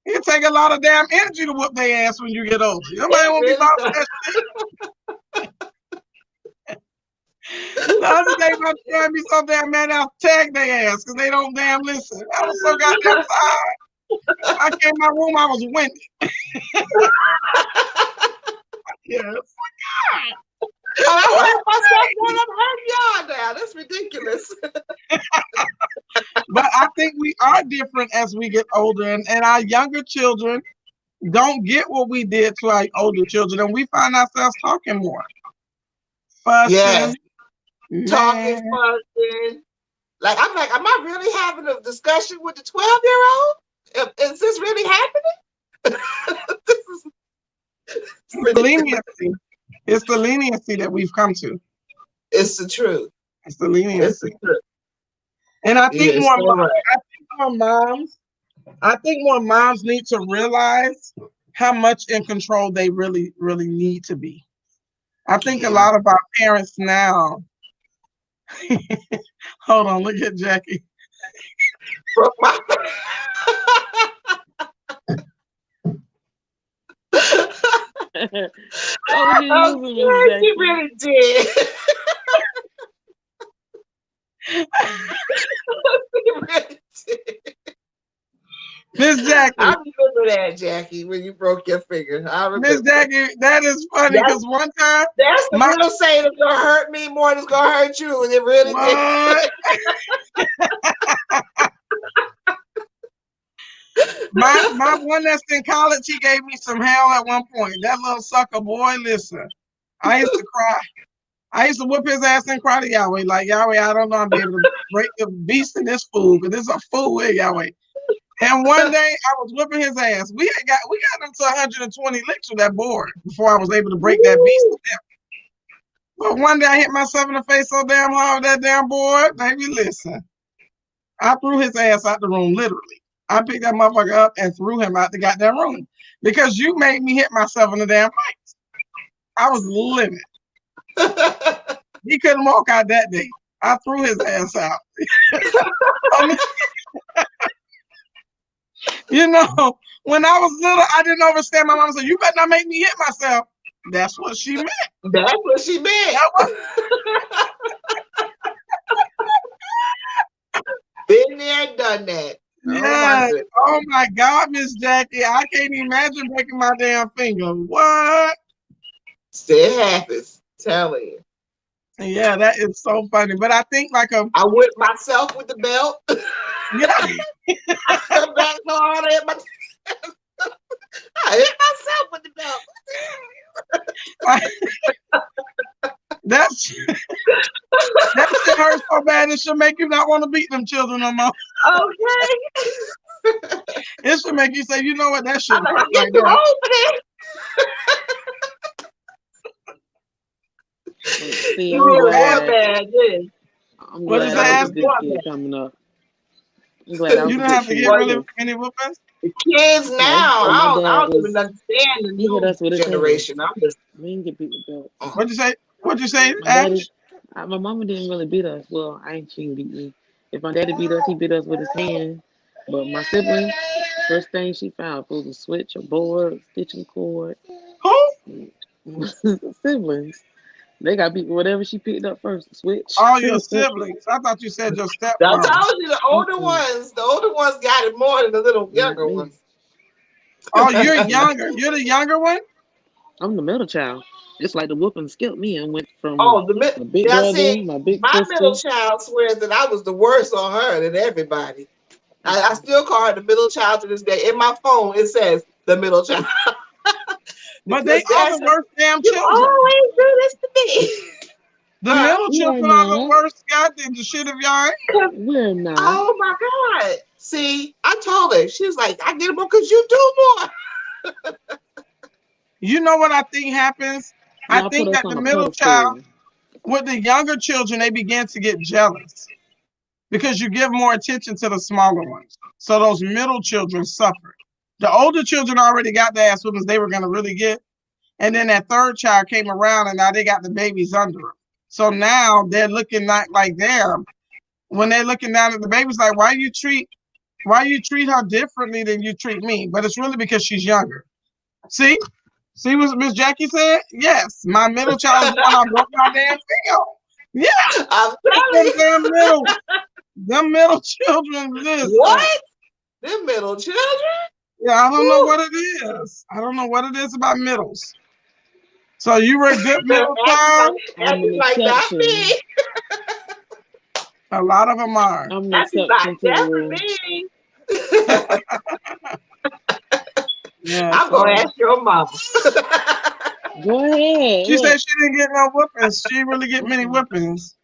It take a lot of damn energy to whoop their ass when you get older. You might want to be about that shit. The other day, my friend be so damn mad, I'll tag their ass because they don't damn listen. I was so goddamn tired. I came in my room, I was winded. Yes.
I hurt myself when I'm hurting y'all now. That's ridiculous.
But I think we are different as we get older, and our younger children don't get what we did to our older children, and we find ourselves talking more. Fussing.
Yes. Talking, fussing. Like, I'm like, am I really having a discussion with the 12-year-old? Is this really happening?
Leniency. It's the leniency that we've come to.
It's the truth.
It's the leniency.
It's the truth.
And I think more moms need to realize how much in control they really, really need to be. I think a lot of our parents now. Hold on, look at Jackie.
She really did.
Miss Jackie.
I remember that, Jackie, when you broke your finger.
Miss Jackie, that is funny because one time.
That's the real saying that's going to hurt me more than it's going to hurt you. And it really did.
My one that's in college, he gave me some hell at one point. That little sucker boy, listen. I used to cry. I used to whoop his ass and cry to Yahweh. Like, Yahweh, I don't know I'm able to break the beast in this fool, because this is a fool here, Yahweh. And one day I was whipping his ass. We got him to 120 licks with that board before I was able to break that beast with him. But one day I hit myself in the face so damn hard with that damn board. Baby, listen. I threw his ass out the room, literally. I picked that motherfucker up and threw him out the goddamn room because you made me hit myself in the damn face. I was livid. He couldn't walk out that day. I threw his ass out. You know, when I was little, I didn't understand. My mom said, "You better not make me hit myself." That's what she meant.
That's what she meant. Been there, done that.
Yeah. Oh my God, Miss Jackie, I can't imagine breaking my damn finger. What?
Still happens. Telling you.
Yeah, that is so funny. But I think I
whipped myself with the belt.
Yeah.
I stepped back so hard I hit myself with the belt.
That shit hurts so bad it should make you not want to beat them children no more.
Okay.
It should make you say, you know what, that shit
I'm like,
hurt
I get
right
too
there.
old for this.
See,
It
I'm
was
glad.
bad. Yes.
I'm
What is
glad I
that?
was a good kid coming up. I'm glad I was
You
a
don't
good
have to
kid.
get really many whoopings?
The kids
No,
now,
my
I
dad
don't even
was.
understand the
He hit
new
us with his hands.
generation. I'm just,
We didn't get beat with belts.
What'd you say? What'd you say,
My daddy,
Ash?
my mama didn't really beat us. Well, I ain't she didn't beat me. If my daddy beat us, he beat us with his hand. But my siblings, first thing she found was a switch, a board, stitching cord.
Who?
Siblings, they got beat with whatever she picked up first. A switch.
All your siblings. I thought you said your
I
stepmom.
told you the older ones got it more than the little
Not
younger
me.
ones.
Oh, you're younger. You're the younger one?
I'm the middle child. It's like the whooping skipped me and went from
Oh,
my big
now
brother,
see,
my big
my middle
sister.
child swears that I was the worst on her than everybody. I still call her the middle child to this day. In my phone, it says the middle child.
But they
Because
are
Dad
the
said,
worst damn
you
children.
always do this to me.
The middle
You are
children are the
not.
worst goddamn shit of y'all.
We're not.
Oh my God. See, I told her. She was like, I get them because you do more.
You know what I think happens? I
Y'all put
think
us
that the
on a
middle child,
pedestal.
with the younger children, they begin to get jealous because you give more attention to the smaller ones. So those middle children suffer. The older children already got the ass whoopings they were going to really get. And then that third child came around and now they got the babies under them. So now they're looking like them. When they're looking down at the babies, like, why you treat her differently than you treat me? But it's really because she's younger. See? See what Miss Jackie said? Yes. My middle child is the one I broke my damn finger on. Yeah.
I'm
Them
telling you.
damn middle children this.
What? Them middle children?
Yeah, I don't know
Woo.
what it is. I don't know what it is about middles. So you were a good middle child?
I'm an
Acting like not
exception.
me.
A lot of them are.
I'm an
Acting
exception
like
to the
that's
rule.
me.
Yeah.
I'm
So
going to ask your mama.
Go ahead.
she
Look.
said she didn't get no whippings. She didn't really get many
Mm-mm.
whippings.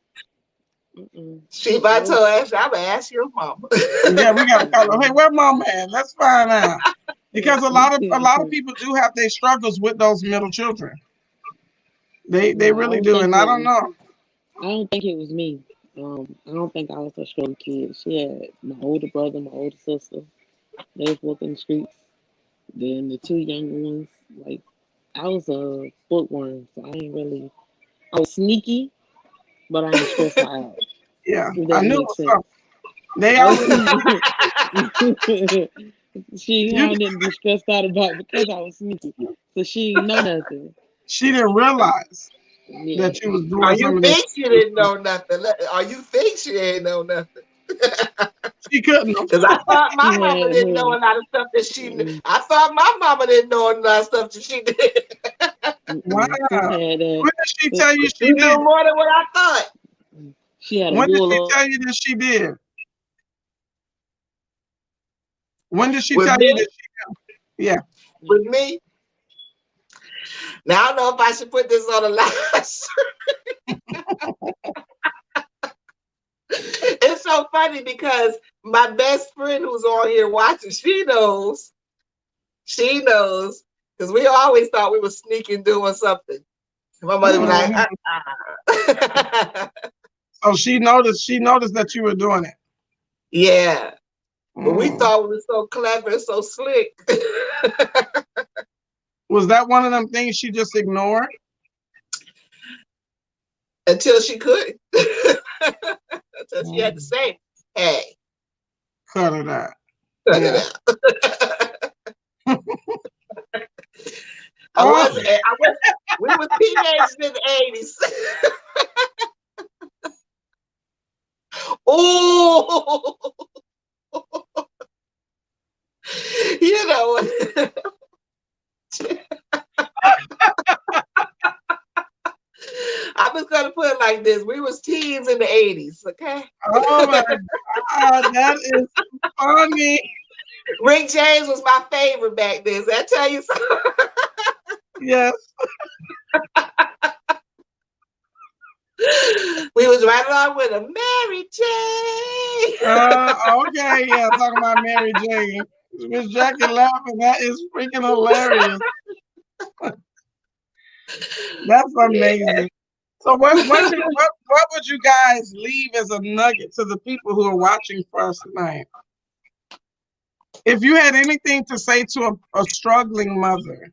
Mm-mm.
She might tell Ashley, I'm going to ask your mama.
Yeah, we gotta call her. Hey, where mama at? Let's find out. Because a lot of people do have their struggles with those middle children. They
No,
really do, and I don't know.
I don't think it was me. I don't think I was a strong kid. She had my older brother, my older sister. They was both in the streets. Then the two younger ones, like I was a bookworm, so I ain't really. I was sneaky, but I ain't stressed her out.
Yeah,
If
I
that
knew it
makes
was
sense.
something. They
I was
always
sneaky. She ain't
you.
had nothing to be stressed out about because I was sneaky. So she ain't know nothing.
She didn't realize
Yeah.
that you was
Or
doing some
you
of this.
think she didn't know nothing. Or you think she ain't know nothing.
She couldn't have.
Because I thought
She
my mama
had
didn't know
her.
a lot of stuff that she knew. I thought my mama didn't know a lot of stuff that she did.
Wow.
She had a.
When did she tell you
She
she
knew
did?
more than what I thought.
She had a
When did she
wool
tell you that she did? When did she
With
tell you
me,
that she? Yeah.
with me. Now I don't know if I should put this on the last. It's so funny because my best friend who's on here watching, she knows. She knows. Because we always thought we were sneaking doing something. My mother was like,
Oh, she noticed. She noticed that you were doing it.
yeah. But we
Mm.
thought we were so clever and so slick.
Was that one of them things she just ignored?
Until she could. Until she had to say, hey,
Cut it out.
cut
Yeah.
it out. We were teenagers in the 80s. Oh, you know what? I was gonna put it like this: we was teens in the 80s, okay?
Oh my God, that is funny.
Rick James was my favorite back then. Did I tell you something?
Yes.
We was right along with a Mary J.
Okay, yeah, talking about Mary Jane. Miss Jackie laughing. That is freaking hilarious. That's
Yeah.
amazing. So what would you guys leave as a nugget to the people who are watching for us tonight? If you had anything to say to a struggling mother,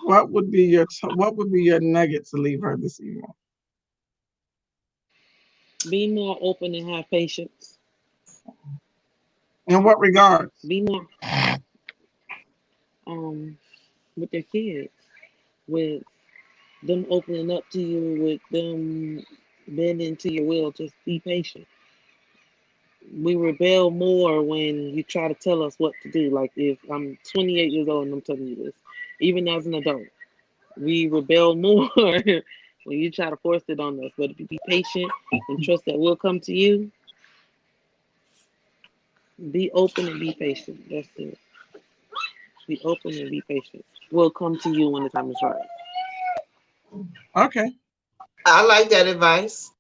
what would be your nugget to leave her this evening?
Be more open and have patience.
In what regards?
Be more um with their kids, with them opening up to you, with them bending to your will. Just be patient. We rebel more when you try to tell us what to do. Like if I'm 28 years old and I'm telling you this, even as an adult, we rebel more when you try to force it on us. But if you be patient and trust that we'll come to you, be open and be patient. That's it. Be open and be patient. We'll come to you when the time is right.
Okay.
I like that advice.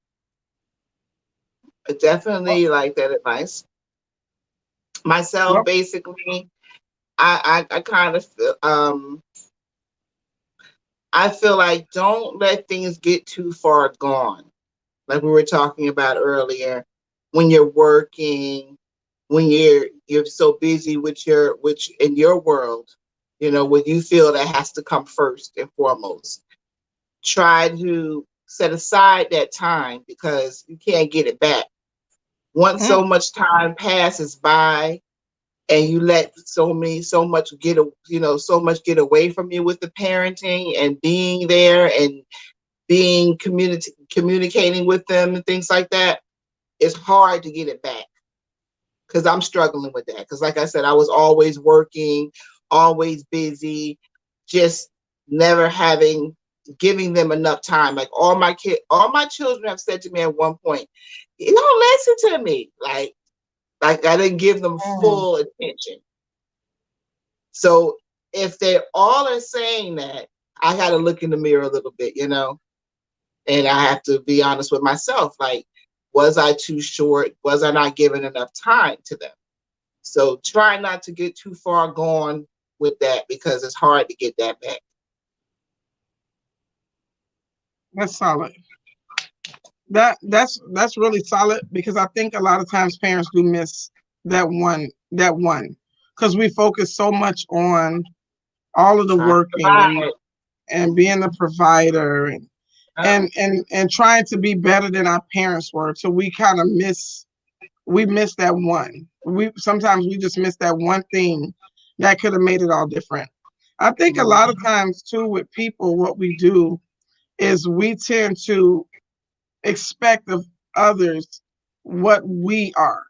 I
What,
definitely like that advice. Myself,
what,
basically, I kind of feel, I feel like don't let things get too far gone. Like we were talking about earlier, when you're working, when you're so busy with your which in your world, what you feel that has to come first and foremost. Try to set aside that time because you can't get it back. Once so
mm,
much time passes by and you let so much get away from you with the parenting and being there and being communicating with them and things like that, it's hard to get it back. Because I'm struggling with that. Because like I said, I was always working, always busy, just never giving them enough time. Like all my children have said to me at one point, you don't listen to me. Like I didn't give them
mm.
full attention. So if they all are saying that, I got to look in the mirror a little bit, and I have to be honest with myself. Like, was I too short? Was I not giving enough time to them? So try not to get too far gone with that because it's hard to get that back.
That's solid. That's really solid because I think a lot of times parents do miss that one because we focus so much on all of the
Try to
working
provide.
and being a provider
Yeah.
and trying to be better than our parents were. So we kind of miss that one. We sometimes we just miss that one thing that could have made it all different. I think a lot of
Mhm.
times too with people, what we do is we tend to expect of others what we are.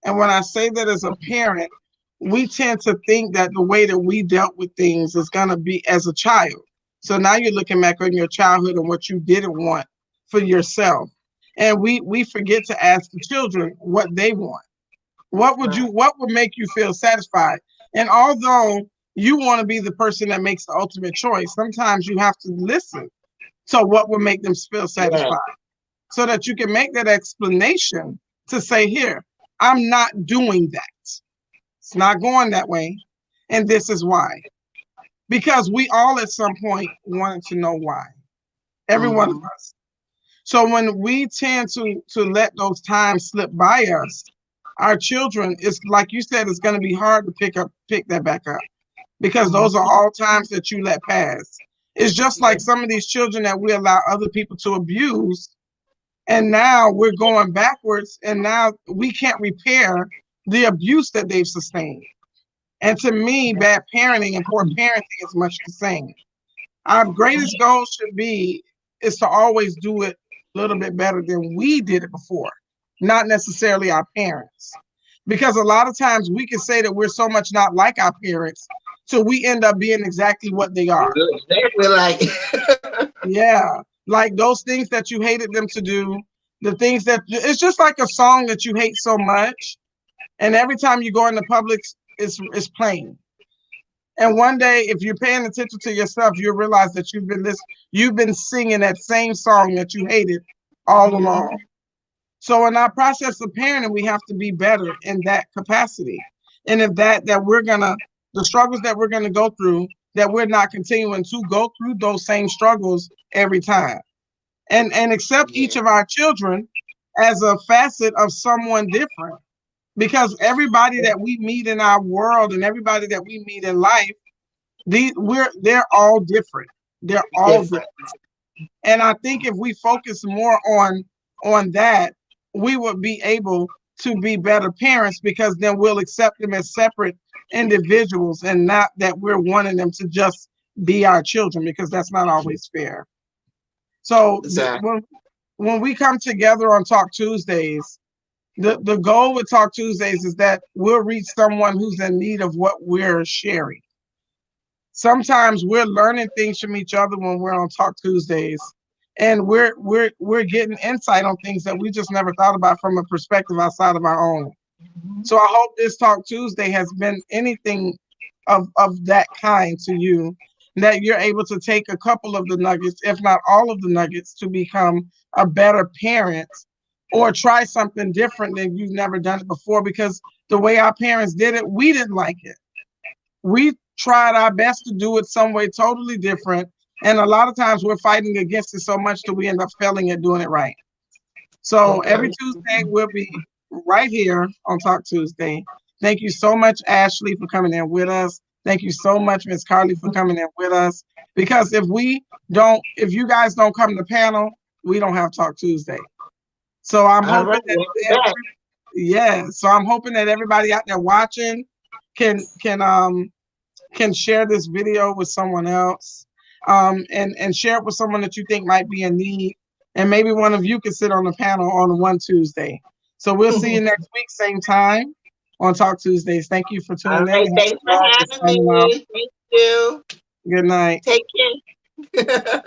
And when I say that as a parent, we tend to think that the way that we dealt with things is going to be as a child. So now you're looking back on your childhood and what you didn't want for yourself. And we forget to ask the children what they want.
Right.
What would make you feel satisfied? And although you want to be the person that makes the ultimate choice, sometimes you have to listen to what would make them feel
Yeah.
satisfied so that you can make that explanation to say, here, I'm not doing that. It's not going that way. And this is why. Because we all at some point wanted to know why. Every one of
Hmm.
us. So when we tend to let those times slip by us, our children, it's like you said, it's going to be hard to pick that back up because those are
Hmm.
all times that you let pass. It's just
Yeah.
like some of these children that we allow other people to abuse. And now we're going backwards, and now we can't repair the abuse that they've sustained. And to me, bad parenting and poor parenting is much the same. Our greatest goal should be is to always do it a little bit better than we did it before, not necessarily our parents. Because a lot of times we can say that we're so much not like our parents, so we end up being exactly what they are.
Exactly like.
Yeah, like those things that you hated them to do, the things that it's just like a song that you hate so much, and every time you go into public, it's playing. And one day, if you're paying attention to yourself, you'll realize that you've been singing that same song that you hated all along. So in our process of parenting, we have to be better in that capacity. And if the struggles that we're gonna go through, that we're not continuing to go through those same struggles every time. And accept each of our children as a facet of someone different. Because everybody that we meet in our world and everybody that we meet in life, they're all different. They're all different. And I think if we focus more on that, we would be able to be better parents, because then we'll accept them as separate individuals and not that we're wanting them to just be our children, because that's not always fair. So
Exactly.
when we come together on Talk Tuesdays, the goal with Talk Tuesdays is that we'll reach someone who's in need of what we're sharing. Sometimes we're learning things from each other when we're on Talk Tuesdays, and we're getting insight on things that we just never thought about from a perspective outside of our own. So I hope this Talk Tuesday has been anything of that kind to you, that you're able to take a couple of the nuggets, if not all of the nuggets, to become a better parent, or try something different than you've never done it before, because the way our parents did it, we didn't like it. We tried our best to do it some way totally different. And a lot of times we're fighting against it so much that we end up failing at doing it right. So every Tuesday we'll be right here on Talk Tuesday. Thank you so much, Ashley, for coming in with us. Thank you so much, Miss Carly, for coming in with us. Because if you guys don't come to panel, we don't have Talk Tuesday. So I'm
All
hoping
right.
so I'm hoping that everybody out there watching can share this video with someone else, and share it with someone that you think might be in need. And maybe one of you can sit on the panel on one Tuesday. So we'll see you next week, same time on Talk Tuesdays. Thank you for
All
tuning in.
right. Thanks for having me. Thank you.
Good night.
Take care.